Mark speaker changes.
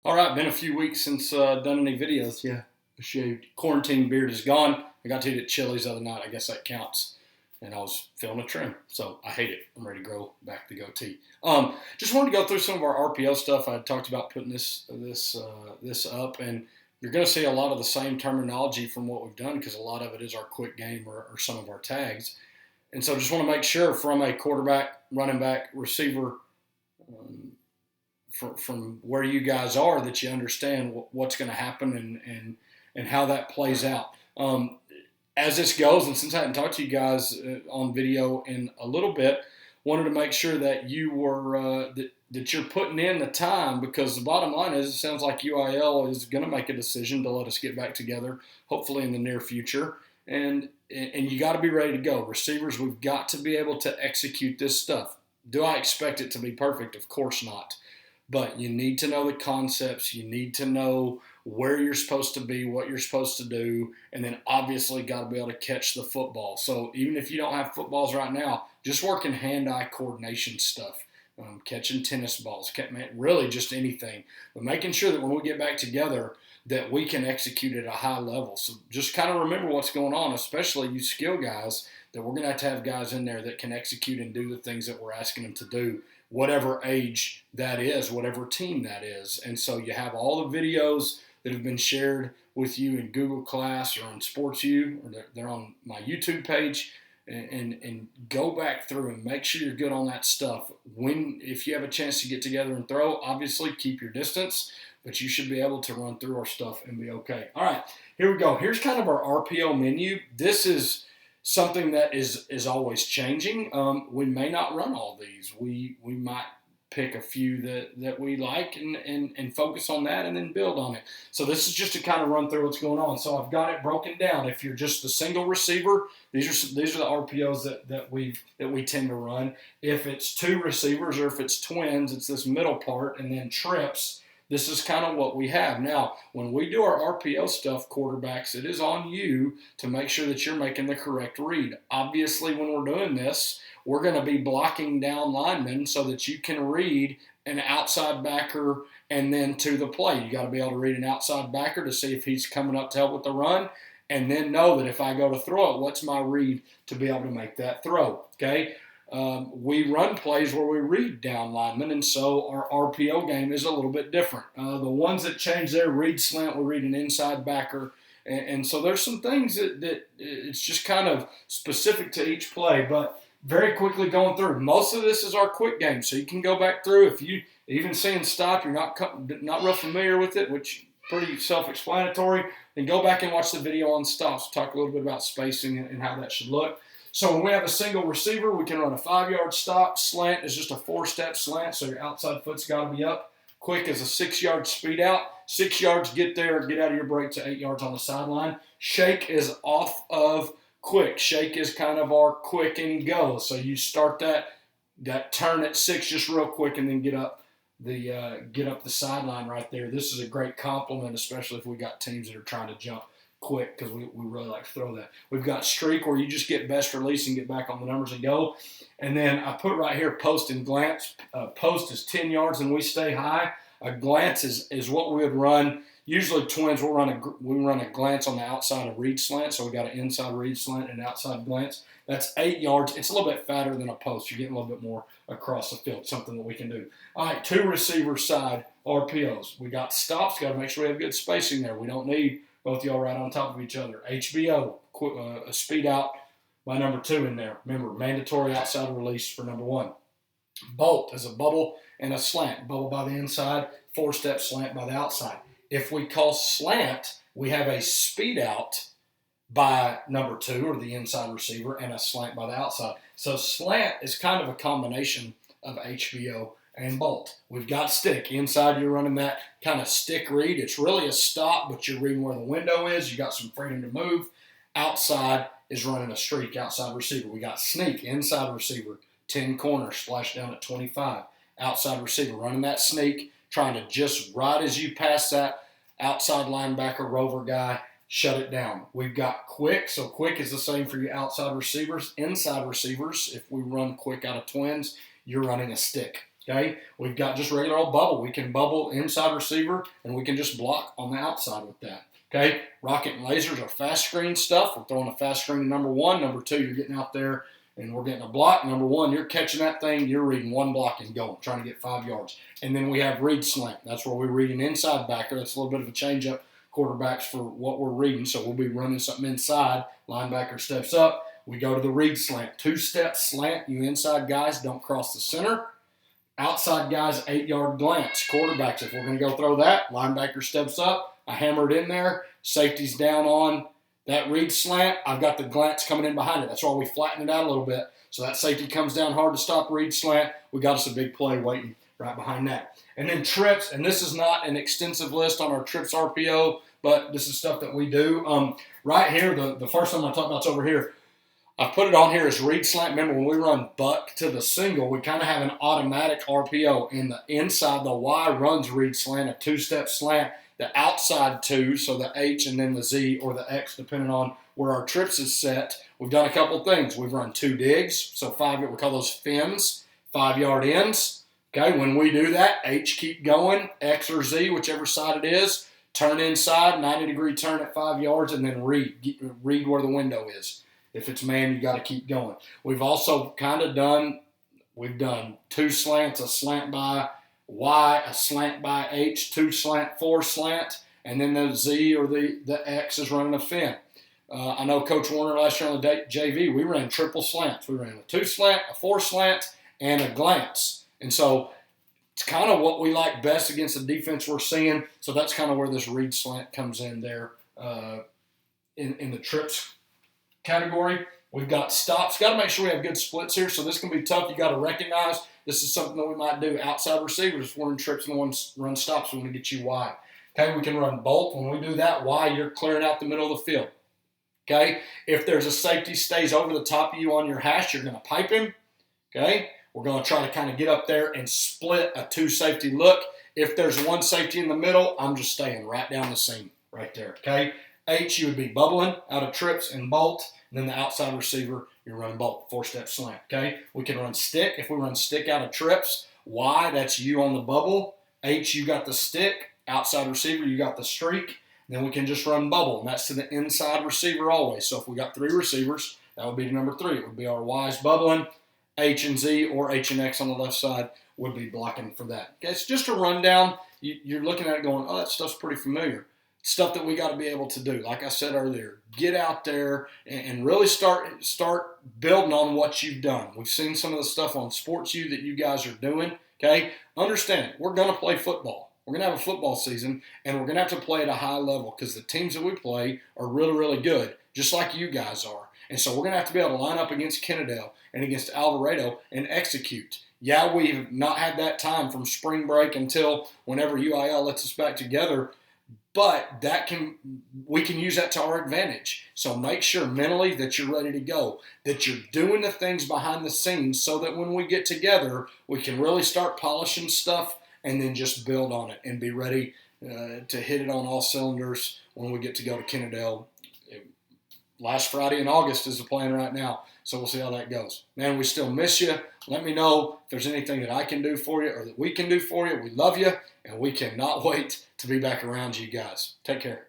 Speaker 1: All right, been a few weeks since done any videos. Yeah, the shaved quarantine beard is gone. I got to eat at Chili's the other night. I guess that counts. And I was feeling a trim, so I hate it. I'm ready to grow back the goatee. Just wanted to go through some of our RPO stuff. I talked about putting this up, and you're going to see a lot of the same terminology from what we've done because a lot of it is our quick game or some of our tags. And so just want to make sure from a quarterback, running back, receiver, um, from where you guys are that you understand what's going to happen and how that plays out. As this goes, and since I hadn't talked to you guys on video in a little bit, wanted to make sure that you were that you're putting in the time, because the bottom line is it sounds like UIL is going to make a decision to let us get back together, hopefully in the near future, and you got to be ready to go. Receivers, we've got to be able to execute this stuff. Do I expect it to be perfect? Of course not. But you need to know the concepts. You need to know where you're supposed to be, what you're supposed to do, and then obviously got to be able to catch the football. So even if you don't have footballs right now, just working hand-eye coordination stuff, catching tennis balls, really just anything. But making sure that when we get back together that we can execute at a high level. So just kind of remember what's going on, especially you skill guys, that we're going to have guys in there that can execute and do the things that we're asking them to do, whatever age that is, whatever team that is. And so you have all the videos that have been shared with you in Google Class or on SportsU, or they're on my YouTube page, and go back through and make sure you're good on that stuff. If you have a chance to get together and throw, obviously keep your distance, but you should be able to run through our stuff and be okay. All right, here we go. Here's kind of our RPO menu. This is something that is always changing. We may not run all these. We might pick a few that we like and focus on that and then build on it. So this is just to kind of run through what's going on. So I've got it broken down. If you're just the single receiver, these are the RPOs that we tend to run. If it's two receivers or if it's twins, it's this middle part, and then trips. This is kind of what we have. Now, when we do our RPO stuff, quarterbacks, it is on you to make sure that you're making the correct read. Obviously, when we're doing this, we're going to be blocking down linemen so that you can read an outside backer and then to the play. You got to be able to read an outside backer to see if he's coming up to help with the run, and then know that if I go to throw it, what's my read to be able to make that throw, okay? We run plays where we read down linemen, and so our RPO game is a little bit different. The ones that change there, read slant, we read an inside backer, and so there's some things that it's just kind of specific to each play, but very quickly going through. Most of this is our quick game, so you can go back through. If you even seeing stop, you're not real familiar with it, which pretty self-explanatory, then go back and watch the video on stops. Talk a little bit about spacing and how that should look. So when we have a single receiver, we can run a 5-yard stop. Slant is just a 4-step slant, so your outside foot's got to be up. Quick is a 6-yard speed out. 6 yards, get there, get out of your break to 8 yards on the sideline. Shake is off of quick. Shake is kind of our quick and go. So you start that turn at 6 just real quick and then get up the sideline right there. This is a great compliment, especially if we got teams that are trying to jump quick, because we really like to throw that. We've got streak, where you just get best release and get back on the numbers and go. And then I put right here post and glance. Post is 10 yards and we stay high. A glance is what we would run. Usually twins we run a glance on the outside of read slant, so we got an inside read slant and an outside glance. That's 8 yards. It's a little bit fatter than a post. You're getting a little bit more across the field, something that we can do. All right, two receiver side RPOs. We got stops. Got to make sure we have good spacing there. We don't need both y'all right on top of each other. HBO, a speed out by number 2 in there. Remember, mandatory outside release for number 1. Bolt is a bubble and a slant. Bubble by the inside, 4-step slant by the outside. If we call slant, we have a speed out by number 2, or the inside receiver, and a slant by the outside. So slant is kind of a combination of HBO and bolt. We've got stick. Inside, you're running that kind of stick read. It's really a stop, but you're reading where the window is. You got some freedom to move. Outside is running a streak, outside receiver. We got sneak, inside receiver, 10 corner, splash down at 25. Outside receiver, running that sneak, trying to just right as you pass that outside linebacker, rover guy, shut it down. We've got quick, so quick is the same for your outside receivers. Inside receivers, if we run quick out of twins, you're running a stick. Okay, we've got just regular old bubble. We can bubble inside receiver, and we can just block on the outside with that. Okay, rocket and lasers are fast screen stuff. We're throwing a fast screen to number one. Number two, you're getting out there, and we're getting a block. Number one, you're catching that thing. You're reading one block and going, trying to get 5 yards. And then we have read slant. That's where we're reading inside backer. That's a little bit of a change-up quarterbacks for what we're reading. So we'll be running something inside. Linebacker steps up. We go to the read slant. 2-step slant. You inside guys don't cross the center. Outside guys, 8-yard glance. Quarterbacks, if we're going to go throw that, linebacker steps up. I hammer it in there. Safety's down on that read slant. I've got the glance coming in behind it. That's why we flatten it out a little bit. So that safety comes down hard to stop read slant. We got us a big play waiting right behind that. And then trips, and this is not an extensive list on our trips RPO, but this is stuff that we do. Right here, the first one I talk about is over here. I've put it on here as read slant. Remember, when we run buck to the single, we kind of have an automatic RPO. In the inside, the Y runs read slant, a 2-step slant. The outside 2, so the H and then the Z or the X, depending on where our trips is set. We've done a couple things. We've run 2 digs, so 5, we call those fins, 5-yard ends. Okay, when we do that, H keep going, X or Z, whichever side it is, turn inside, 90-degree turn at 5 yards, and then read where the window is. If it's man, you got to keep going. We've also kind of done 2 slants, a slant by Y, a slant by H, 2 slant, 4 slant, and then the Z or the X is running a fin. I know Coach Warner last year on the JV, we ran triple slants. We ran a 2 slant, a 4 slant, and a glance. And so it's kind of what we like best against the defense we're seeing. So that's kind of where this read slant comes in there in the trips category. We've got stops. Got to make sure we have good splits here. So this can be tough. You got to recognize this is something that we might do. Outside receivers, if we're in trips and one run stops, we want to get you wide. Okay, we can run bolt. When we do that, wide, you're clearing out the middle of the field. Okay, if there's a safety stays over the top of you on your hash, you're going to pipe him. Okay, we're going to try to kind of get up there and split a 2-safety look. If there's 1 safety in the middle, I'm just staying right down the seam right there. Okay, H, you would be bubbling out of trips and bolt. And then the outside receiver, you're running bolt, 4-step slant. Okay, we can run stick. If we run stick out of trips, Y, that's you on the bubble. H, you got the stick. Outside receiver, you got the streak. Then we can just run bubble, and that's to the inside receiver always. So if we got 3 receivers, that would be number 3. It would be our Y's bubbling. H and Z or H and X on the left side would be blocking for that. Okay, it's just a rundown. You're looking at it going, oh, that stuff's pretty familiar. Stuff that we got to be able to do. Like I said earlier, get out there and really start building on what you've done. We've seen some of the stuff on Sports U that you guys are doing. Okay, understand, we're going to play football. We're going to have a football season, and we're going to have to play at a high level because the teams that we play are really, really good, just like you guys are. And so we're going to have to be able to line up against Kennedale and against Alvarado and execute. Yeah, we've not had that time from spring break until whenever UIL lets us back together, but we can use that to our advantage. So make sure mentally that you're ready to go, that you're doing the things behind the scenes so that when we get together, we can really start polishing stuff and then just build on it and be ready to hit it on all cylinders when we get to go to Kennedale. Last Friday in August is the plan right now, so we'll see how that goes. Man, we still miss you. Let me know if there's anything that I can do for you or that we can do for you. We love you, and we cannot wait to be back around you guys. Take care.